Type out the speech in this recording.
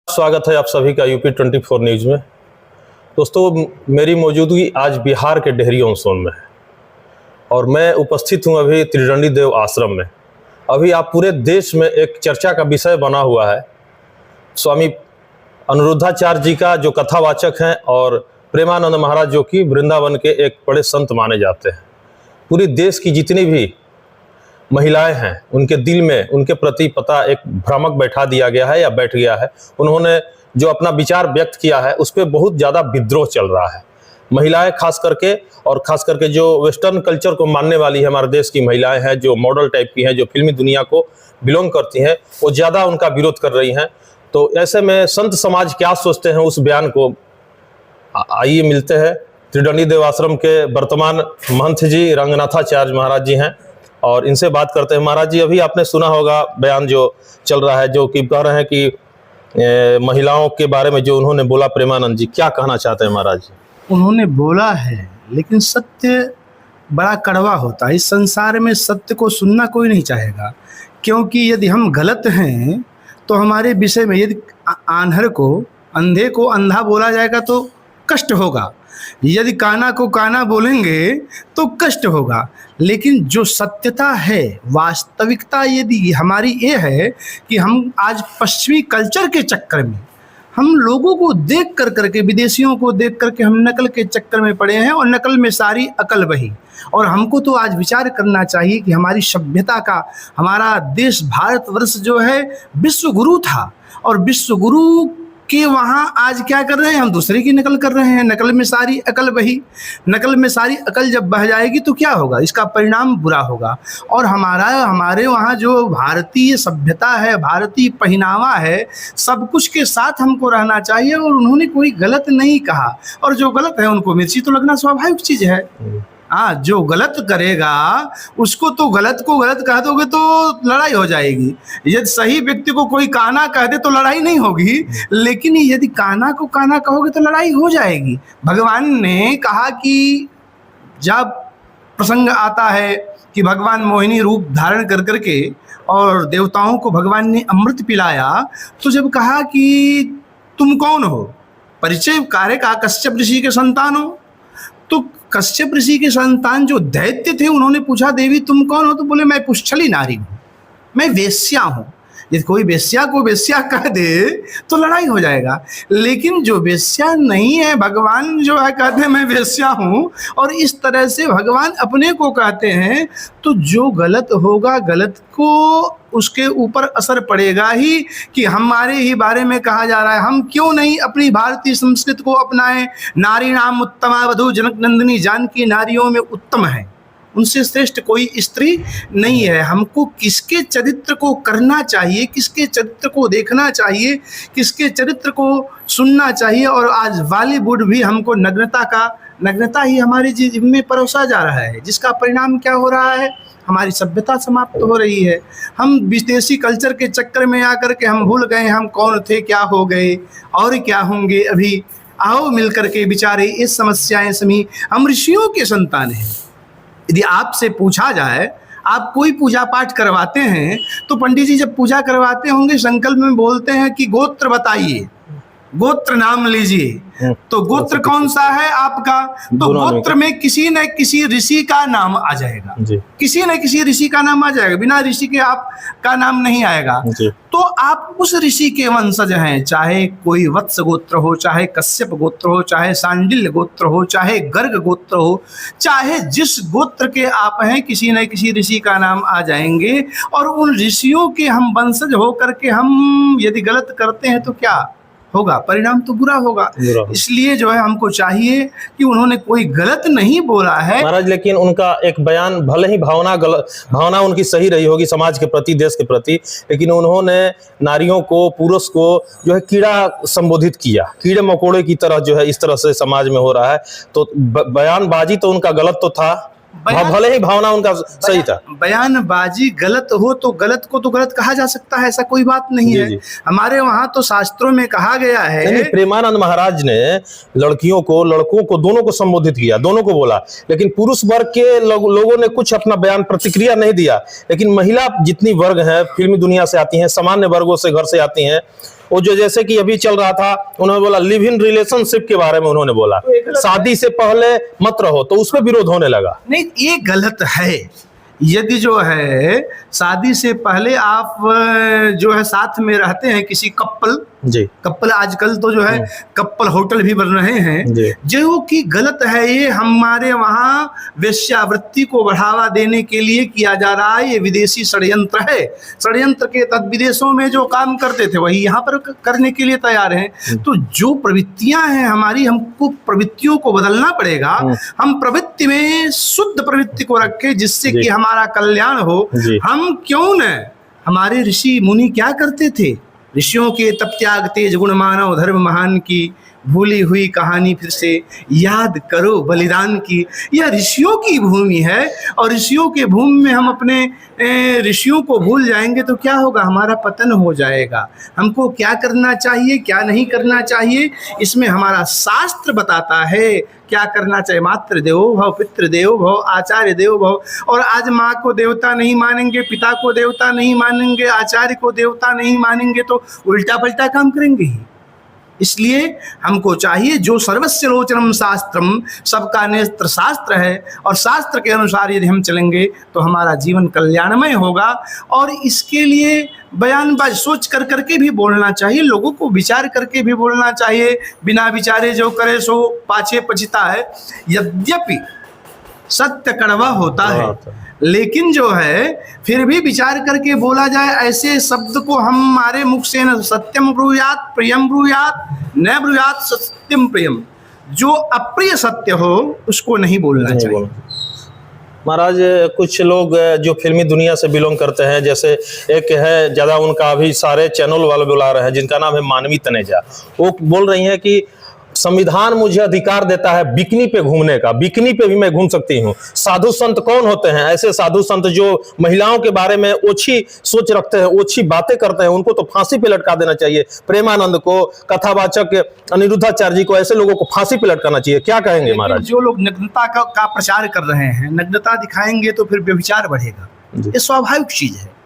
स्वागत है आप सभी का यूपी 24 न्यूज़ में। दोस्तों, मेरी मौजूदगी आज बिहार के डेहरी ऑन सोन में है और मैं उपस्थित हूं अभी त्रिदंडी देव आश्रम में। अभी आप पूरे देश में एक चर्चा का विषय बना हुआ है स्वामी अनिरुद्धाचार्य जी का, जो कथावाचक हैं, और प्रेमानंद महाराज जो कि वृंदावन के एक बड़े संत माने जाते हैं। पूरी देश की जितनी भी महिलाएं हैं उनके दिल में उनके प्रति पता एक भ्रामक बैठा दिया गया है या बैठ गया है। उन्होंने जो अपना विचार व्यक्त किया है उस पर बहुत ज़्यादा विद्रोह चल रहा है। महिलाएं खास करके जो वेस्टर्न कल्चर को मानने वाली है, हमारे देश की महिलाएं हैं जो मॉडल टाइप की हैं, जो फिल्मी दुनिया को बिलोंग करती हैं, वो ज़्यादा उनका विरोध कर रही हैं। तो ऐसे में संत समाज क्या सोचते हैं उस बयान को आइए मिलते हैं। त्रिदंडी देव आश्रम के वर्तमान महंत जी रंगनाथाचार्य महाराज जी हैं और इनसे बात करते हैं। महाराज जी, अभी आपने सुना होगा बयान जो चल रहा है, जो कि कह रहे हैं कि महिलाओं के बारे में जो उन्होंने बोला प्रेमानंद जी, क्या कहना चाहते हैं महाराज जी? उन्होंने बोला है, लेकिन सत्य बड़ा कड़वा होता है। इस संसार में सत्य को सुनना कोई नहीं चाहेगा, क्योंकि यदि हम गलत हैं तो हमारे विषय में यदि अंधे को अंधा बोला जाएगा तो कष्ट होगा, यदि काना को काना बोलेंगे तो कष्ट होगा। लेकिन जो सत्यता है, वास्तविकता यदि हमारी ये है कि हम आज पश्चिमी कल्चर के चक्कर में हम लोगों को देख करके, विदेशियों को देख करके हम नकल के चक्कर में पड़े हैं और नकल में सारी अकल बही। और हमको तो आज विचार करना चाहिए कि हमारी सभ्यता का, हमारा देश भारतवर्ष जो है विश्व गुरु था, और विश्व गुरु कि वहाँ आज क्या कर रहे हैं, हम दूसरे की नकल कर रहे हैं। नकल में सारी अकल बही, नकल में सारी अकल जब बह जाएगी तो क्या होगा, इसका परिणाम बुरा होगा। और हमारे वहाँ जो भारतीय सभ्यता है, भारतीय पहनावा है, सब कुछ के साथ हमको रहना चाहिए। और उन्होंने कोई गलत नहीं कहा, और जो गलत है उनको मिर्ची तो लगना स्वाभाविक चीज़ है। हाँ, जो गलत करेगा उसको तो गलत को गलत कह दोगे तो लड़ाई हो जाएगी। यदि सही व्यक्ति को कोई काना कह दे तो लड़ाई नहीं होगी, लेकिन यदि काना को काना कहोगे तो लड़ाई हो जाएगी। भगवान ने कहा कि जब प्रसंग आता है कि भगवान मोहिनी रूप धारण कर करके और देवताओं को भगवान ने अमृत पिलाया, तो जब कहा कि तुम कौन हो, परिचय कार्य का कश्यप ऋषि के संतान हो, तो कश्यप ऋषि के संतान जो दैत्य थे उन्होंने पूछा, देवी तुम कौन हो? तो बोले मैं पुष्ठली नारी हूँ, मैं वेश्या हूँ। यदि कोई वेश्या को वेश्या कह दे तो लड़ाई हो जाएगा, लेकिन जो वेश्या नहीं है, भगवान जो है कहते हैं मैं वेश्या हूँ, और इस तरह से भगवान अपने को कहते हैं। तो जो गलत होगा, गलत को उसके ऊपर असर पड़ेगा ही कि हमारे ही बारे में कहा जा रहा है। हम क्यों नहीं अपनी भारतीय संस्कृति को अपनाएं? नारी नाम उत्तमा वधु जनक नंदिनी, जानकी नारियों में उत्तम है, उनसे श्रेष्ठ कोई स्त्री नहीं है। हमको किसके चरित्र को करना चाहिए, किसके चरित्र को देखना चाहिए, किसके चरित्र को सुनना चाहिए। और आज बॉलीवुड भी हमको नग्नता ही हमारे जीवन में परोसा जा रहा है, जिसका परिणाम क्या हो रहा है, हमारी सभ्यता समाप्त हो रही है। हम विदेशी कल्चर के चक्कर में आकर के हम भूल गए हम कौन थे, क्या हो गए और क्या होंगे। अभी आओ मिलकर के विचारे इस समस्याएं सभी। हम ऋषियों के संतान हैं। यदि आपसे पूछा जाए, आप कोई पूजा पाठ करवाते हैं तो पंडित जी जब पूजा करवाते होंगे संकल्प में बोलते हैं कि गोत्र बताइए, गोत्र नाम लीजिए। तो गोत्र कौन सा है आपका? तो गोत्र में किसी न किसी ऋषि का नाम आ जाएगा, किसी न किसी ऋषि का नाम आ जाएगा, बिना ऋषि के आपका नाम नहीं आएगा। तो आप उस ऋषि के वंशज हैं, चाहे कोई वत्स गोत्र हो, चाहे कश्यप गोत्र हो, चाहे सांडिल्य गोत्र हो, चाहे गर्ग गोत्र हो, चाहे जिस गोत्र के आप हैं, किसी न किसी ऋषि का नाम आ जाएंगे। और उन ऋषियों के हम वंशज होकर के हम यदि गलत करते हैं तो क्या होगा, परिणाम तो बुरा होगा। इसलिए जो है हमको चाहिए कि उन्होंने कोई गलत नहीं बोला है महाराज, लेकिन उनका एक बयान भले ही भावना उनकी सही रही होगी समाज के प्रति, देश के प्रति, लेकिन उन्होंने नारियों को, पुरुष को जो है कीड़ा संबोधित किया, कीड़े मकोड़े की तरह जो है इस तरह से समाज में हो रहा है। तो बयानबाजी तो उनका गलत तो था, भले ही भावना उनका सही था। बयानबाजी गलत हो तो गलत को तो गलत कहा जा सकता है, ऐसा कोई बात नहीं है। हमारे वहाँ तो शास्त्रों में कहा गया है। प्रेमानंद महाराज ने लड़कियों को, लड़कों को, दोनों को संबोधित किया, दोनों को बोला, लेकिन पुरुष वर्ग के लोगों ने कुछ अपना बयान प्रतिक्रिया नहीं दिया। लेकिन महिला जितनी वर्ग है, फिल्मी दुनिया से आती हैं, सामान्य वर्गों से घर से आती हैं, वो जो जैसे कि अभी चल रहा था, उन्होंने बोला लिव इन रिलेशनशिप के बारे में उन्होंने बोला, शादी से पहले मत रहो, तो उस पर विरोध होने लगा। नहीं, ये गलत है। यदि जो है शादी से पहले आप जो है साथ में रहते हैं किसी कपल आजकल तो जो है कपल होटल भी बन रहे हैं, जो कि गलत है। ये हमारे वहाँ वेश्यावृत्ति को बढ़ावा देने के लिए किया जा रहा है। ये विदेशी षड्यंत्र है। षड्यंत्र के तहत विदेशों में जो काम करते थे वही यहाँ पर करने के लिए तैयार हैं। तो जो प्रवृत्तियां हैं हमारी, हमको प्रवृत्तियों को बदलना पड़ेगा। हम प्रवृत्ति में शुद्ध प्रवृत्ति को रखें जिससे कि हमारा कल्याण हो। हम क्यों न, हमारे ऋषि मुनि क्या करते थे, ऋषियों के तप त्याग तेज गुण मानव धर्म महान की, भूली हुई कहानी फिर से याद करो बलिदान की। यह ऋषियों की भूमि है और ऋषियों के भूमि में हम अपने ऋषियों को भूल जाएंगे तो क्या होगा, हमारा पतन हो जाएगा। हमको क्या करना चाहिए, क्या नहीं करना चाहिए, इसमें हमारा शास्त्र बताता है क्या करना चाहिए। मातृ देवो भव, पितृ देवो भव, आचार्य देवो भव। और आज माँ को देवता नहीं मानेंगे, पिता को देवता नहीं मानेंगे, आचार्य को देवता नहीं मानेंगे तो उल्टा पलटा काम करेंगे ही। इसलिए हमको चाहिए जो सर्वस्य रोचनम शास्त्रम, सबका नेत्र शास्त्र है, और शास्त्र के अनुसार यदि हम चलेंगे तो हमारा जीवन कल्याणमय होगा। और इसके लिए बयानबाज सोच कर करके भी बोलना चाहिए, लोगों को विचार करके भी बोलना चाहिए। बिना विचारे जो करे सो पाछे पछता है। यद्यपि सत्य कड़वा होता है, लेकिन जो है फिर भी विचार करके बोला जाए। ऐसे शब्द को हमारे मुख से न सत्यम ब्रूयात प्रियम ब्रूयात न ब्रूयात सत्यम प्रियम, जो अप्रिय सत्य हो उसको नहीं बोलना चाहिए। महाराज कुछ लोग जो फिल्मी दुनिया से बिलोंग करते हैं, जैसे एक है ज़्यादा उनका अभी सारे चैनल वाले बुला रहे हैं, जिनका नाम है मानवी तनेजा। वो बोल रही हैं कि संविधान मुझे अधिकार देता है बिकनी पे घूमने का, बिकनी पे भी मैं घूम सकती हूँ। साधु संत कौन होते हैं? ऐसे साधु संत जो महिलाओं के बारे में ओछी सोच रखते हैं, ओछी बातें करते हैं, उनको तो फांसी पे लटका देना चाहिए। प्रेमानंद को, कथावाचक अनिरुद्धाचार्य जी को, ऐसे लोगों को फांसी पे लटकाना चाहिए। क्या कहेंगे महाराज? जो लोग नग्नता का प्रचार कर रहे हैं, नग्नता दिखाएंगे तो फिर व्यभिचार बढ़ेगा, ये स्वाभाविक चीज है।